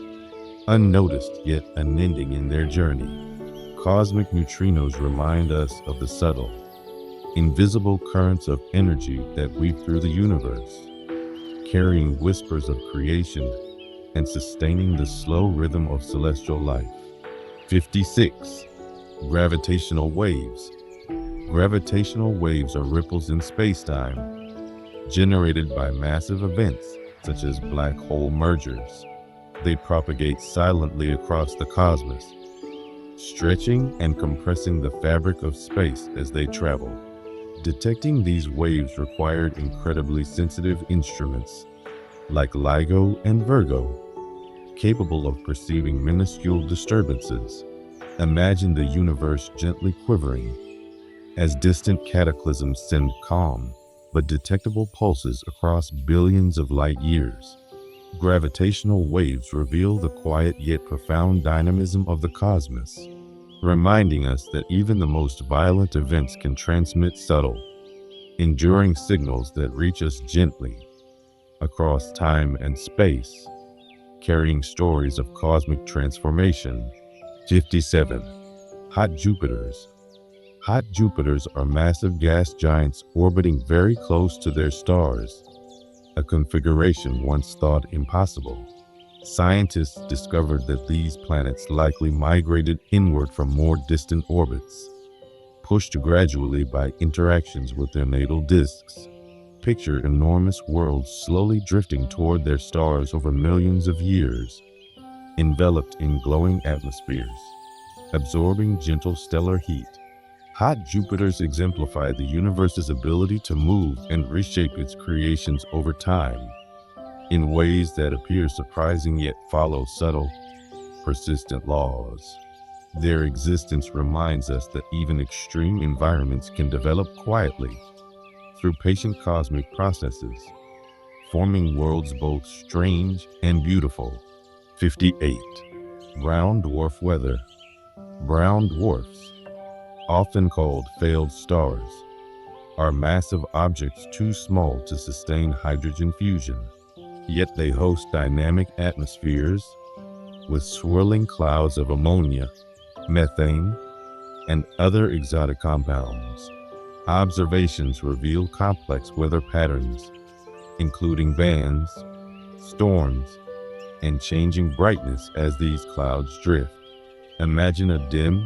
unnoticed yet unending in their journey. Cosmic neutrinos remind us of the subtle, invisible currents of energy that weave through the universe, carrying whispers of creation and sustaining the slow rhythm of celestial life. 56. Gravitational waves. Gravitational waves are ripples in spacetime, generated by massive events such as black hole mergers. They propagate silently across the cosmos, stretching and compressing the fabric of space as they travel. Detecting these waves required incredibly sensitive instruments, like LIGO and Virgo, capable of perceiving minuscule disturbances. Imagine the universe gently quivering, as distant cataclysms send calm but detectable pulses across billions of light years. Gravitational waves reveal the quiet yet profound dynamism of the cosmos, reminding us that even the most violent events can transmit subtle, enduring signals that reach us gently across time and space, carrying stories of cosmic transformation. 57. Hot Jupiters. Hot Jupiters are massive gas giants orbiting very close to their stars, a configuration once thought impossible. Scientists discovered that these planets likely migrated inward from more distant orbits, pushed gradually by interactions with their natal disks. Picture enormous worlds slowly drifting toward their stars over millions of years, enveloped in glowing atmospheres, absorbing gentle stellar heat. Hot Jupiters exemplify the universe's ability to move and reshape its creations over time, in ways that appear surprising yet follow subtle, persistent laws. Their existence reminds us that even extreme environments can develop quietly through patient cosmic processes, forming worlds both strange and beautiful. 58. Brown dwarf weather. Brown dwarfs, often called failed stars, are massive objects too small to sustain hydrogen fusion. Yet they host dynamic atmospheres with swirling clouds of ammonia, methane, and other exotic compounds. Observations reveal complex weather patterns, including bands, storms, and changing brightness as these clouds drift. Imagine a dim,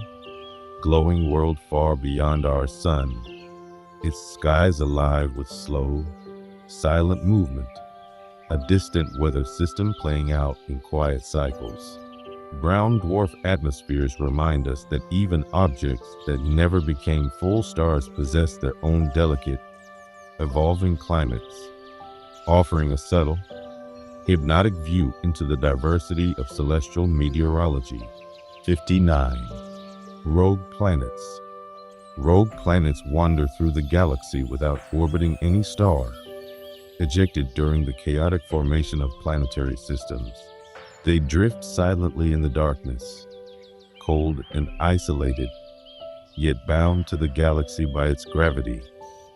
glowing world far beyond our sun, its skies alive with slow, silent movement, a distant weather system playing out in quiet cycles. Brown dwarf atmospheres remind us that even objects that never became full stars possess their own delicate, evolving climates. offering a subtle, hypnotic view into the diversity of celestial meteorology. 59. Rogue planets. Rogue planets wander through the galaxy without orbiting any star, ejected during the chaotic formation of planetary systems. They drift silently in the darkness, cold and isolated, yet bound to the galaxy by its gravity.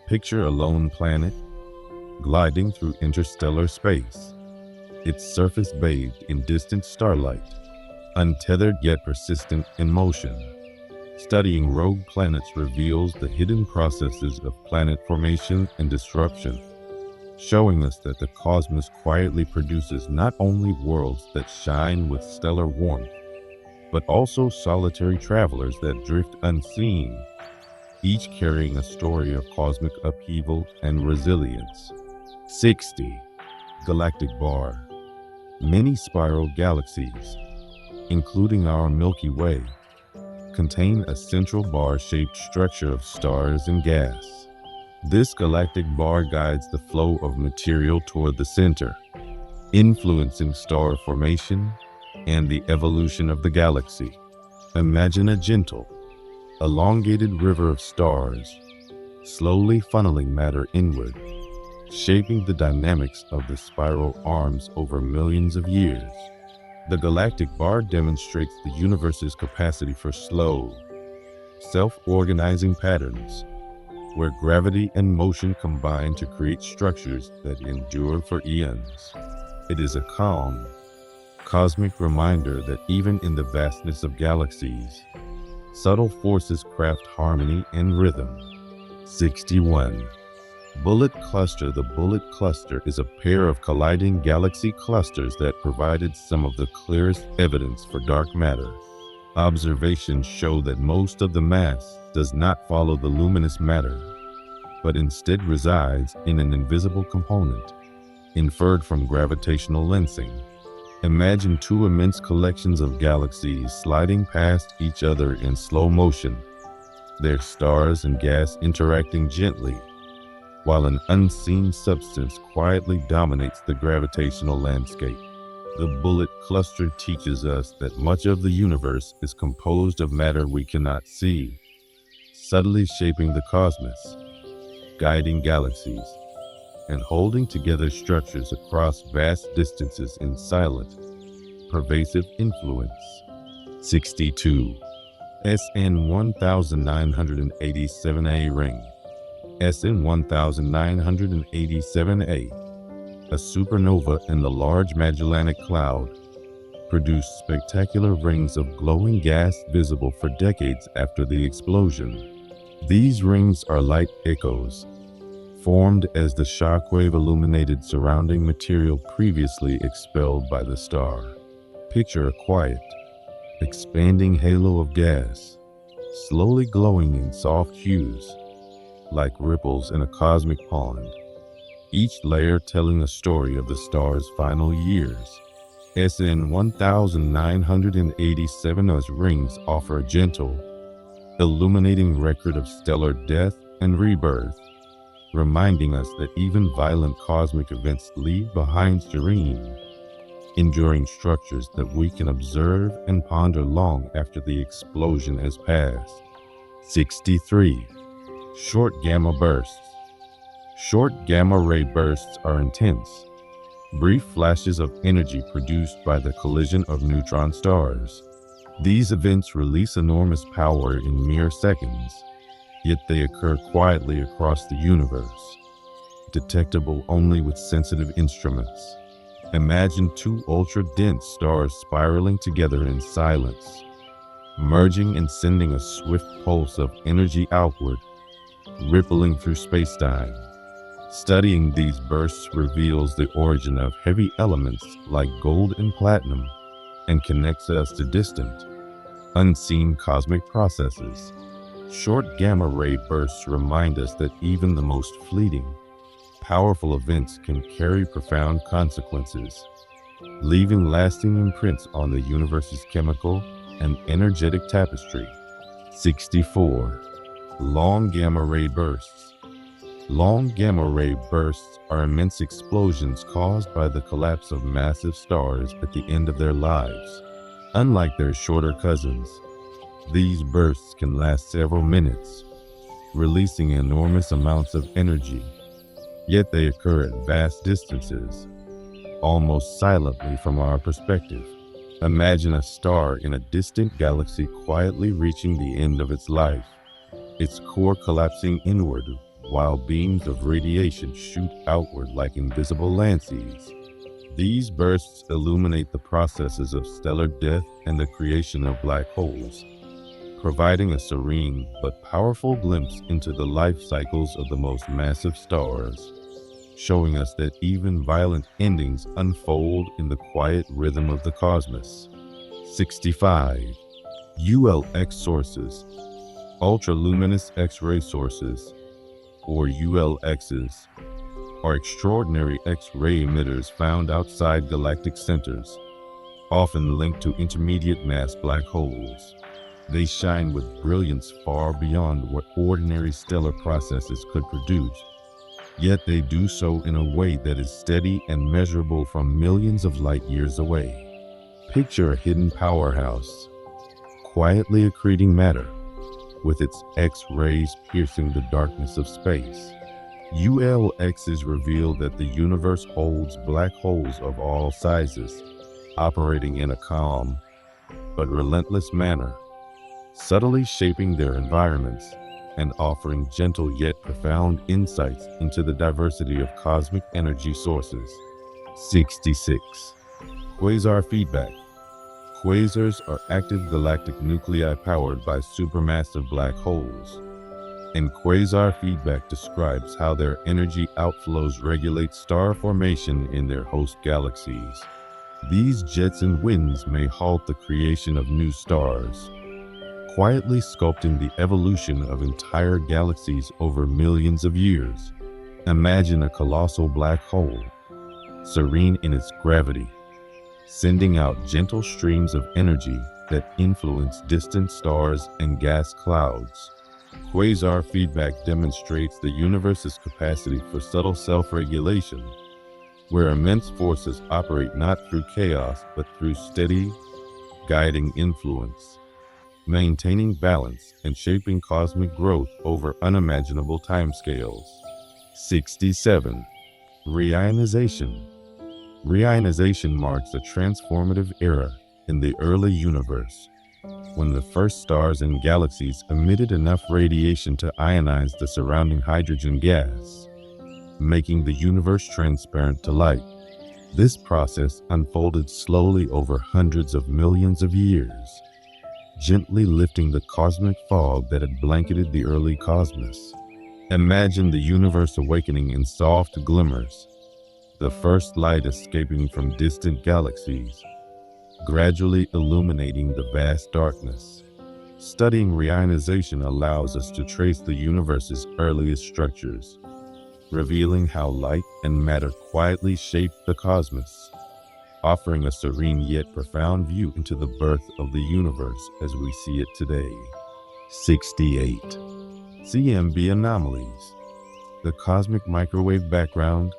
Picture a lone planet gliding through interstellar space, its surface bathed in distant starlight, untethered yet persistent in motion. Studying rogue planets reveals the hidden processes of planet formation and disruption, showing us that the cosmos quietly produces not only worlds that shine with stellar warmth, but also solitary travelers that drift unseen, each carrying a story of cosmic upheaval and resilience. 60. Galactic bar. Many spiral galaxies, including our Milky Way, contain a central bar-shaped structure of stars and gas. This galactic bar guides the flow of material toward the center, influencing star formation and the evolution of the galaxy. Imagine a gentle, elongated river of stars, slowly funneling matter inward, shaping the dynamics of the spiral arms over millions of years. The galactic bar demonstrates the universe's capacity for slow, self-organizing patterns, where gravity and motion combine to create structures that endure for eons. It is a calm, cosmic reminder that even in the vastness of galaxies, subtle forces craft harmony and rhythm. 61. Bullet cluster. The bullet cluster is a pair of colliding galaxy clusters that provided some of the clearest evidence for dark matter. Observations show that most of the mass does not follow the luminous matter, but instead resides in an invisible component, inferred from gravitational lensing. Imagine two immense collections of galaxies sliding past each other in slow motion, their stars and gas interacting gently, while an unseen substance quietly dominates the gravitational landscape. The bullet cluster teaches us that much of the universe is composed of matter we cannot see, subtly shaping the cosmos, guiding galaxies, and holding together structures across vast distances in silent, pervasive influence. 62. SN 1987A ring. SN 1987A, a supernova in the Large Magellanic Cloud, produced spectacular rings of glowing gas visible for decades after the explosion. These rings are light echoes, formed as the shockwave illuminated surrounding material previously expelled by the star. Picture a quiet, expanding halo of gas, slowly glowing in soft hues, like ripples in a cosmic pond, each layer telling a story of the star's final years. SN 1987's rings offer a gentle, illuminating record of stellar death and rebirth, reminding us that even violent cosmic events leave behind serene, enduring structures that we can observe and ponder long after the explosion has passed. 63. Short gamma bursts. Short gamma ray bursts are intense, brief flashes of energy produced by the collision of neutron stars. These events release enormous power in mere seconds, yet they occur quietly across the universe, detectable only with sensitive instruments. Imagine two ultra-dense stars spiraling together in silence, merging and sending a swift pulse of energy outward, rippling through space-time. Studying these bursts reveals the origin of heavy elements like gold and platinum, and connects us to distant, unseen cosmic processes. Short gamma ray bursts remind us that even the most fleeting, powerful events can carry profound consequences, leaving lasting imprints on the universe's chemical and energetic tapestry. 64. Long gamma ray bursts. Long gamma-ray bursts are immense explosions caused by the collapse of massive stars at the end of their lives. Unlike their shorter cousins, these bursts can last several minutes, releasing enormous amounts of energy. Yet they occur at vast distances, almost silently from our perspective. Imagine a star in a distant galaxy quietly reaching the end of its life, its core collapsing inward while beams of radiation shoot outward like invisible lances. These bursts illuminate the processes of stellar death and the creation of black holes, providing a serene but powerful glimpse into the life cycles of the most massive stars, showing us that even violent endings unfold in the quiet rhythm of the cosmos. 65. ULX sources. Ultraluminous X-ray sources, or ULXs, are extraordinary X-ray emitters found outside galactic centers, often linked to intermediate mass black holes. They shine with brilliance far beyond what ordinary stellar processes could produce, yet they do so in a way that is steady and measurable from millions of light years away. Picture a hidden powerhouse, quietly accreting matter, with its X-rays piercing the darkness of space. ULXs reveal that the universe holds black holes of all sizes, operating in a calm but relentless manner, subtly shaping their environments and offering gentle yet profound insights into the diversity of cosmic energy sources. 66. Quasar feedback. Quasars are active galactic nuclei powered by supermassive black holes, and quasar feedback describes how their energy outflows regulate star formation in their host galaxies. These jets and winds may halt the creation of new stars, quietly sculpting the evolution of entire galaxies over millions of years. Imagine a colossal black hole, serene in its gravity, sending out gentle streams of energy that influence distant stars and gas clouds. Quasar feedback demonstrates the universe's capacity for subtle self-regulation, where immense forces operate not through chaos but through steady, guiding influence, maintaining balance and shaping cosmic growth over unimaginable timescales. 67. Reionization. Reionization marks a transformative era in the early universe, when the first stars and galaxies emitted enough radiation to ionize the surrounding hydrogen gas, making the universe transparent to light. This process unfolded slowly over hundreds of millions of years, gently lifting the cosmic fog that had blanketed the early cosmos. Imagine the universe awakening in soft glimmers, the first light escaping from distant galaxies, gradually illuminating the vast darkness. Studying reionization allows us to trace the universe's earliest structures, revealing how light and matter quietly shaped the cosmos, offering a serene yet profound view into the birth of the universe as we see it today. 68. CMB anomalies. The cosmic microwave background,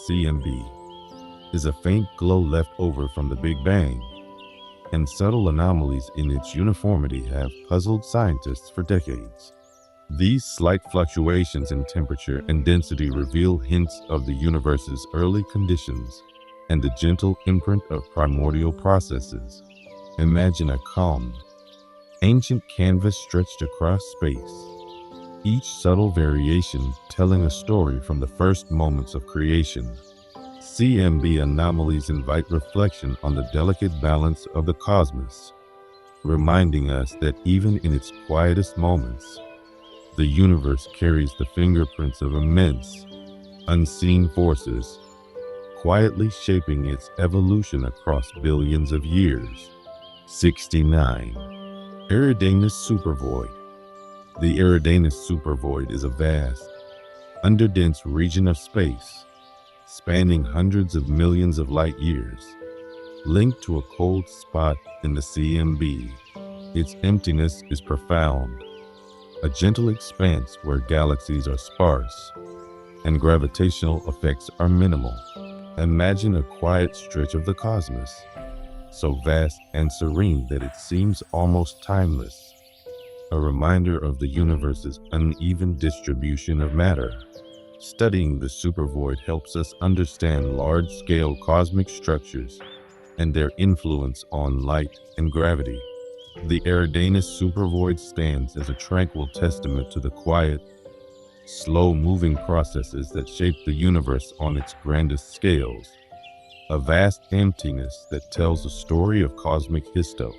CMB, is a faint glow left over from the Big Bang, and subtle anomalies in its uniformity have puzzled scientists for decades. These slight fluctuations in temperature and density reveal hints of the universe's early conditions and the gentle imprint of primordial processes. Imagine a calm, ancient canvas stretched across space, each subtle variation telling a story from the first moments of creation. CMB anomalies invite reflection on the delicate balance of the cosmos, reminding us that even in its quietest moments, the universe carries the fingerprints of immense, unseen forces, quietly shaping its evolution across billions of years. 69. Eridanus supervoid. The Eridanus supervoid is a vast, underdense region of space, spanning hundreds of millions of light years, linked to a cold spot in the CMB. Its emptiness is profound, a gentle expanse where galaxies are sparse and gravitational effects are minimal. Imagine a quiet stretch of the cosmos, so vast and serene that it seems almost timeless, a reminder of the universe's uneven distribution of matter. Studying the supervoid helps us understand large-scale cosmic structures and their influence on light and gravity. The Eridanus supervoid stands as a tranquil testament to the quiet, slow-moving processes that shape the universe on its grandest scales, a vast emptiness that tells a story of cosmic history.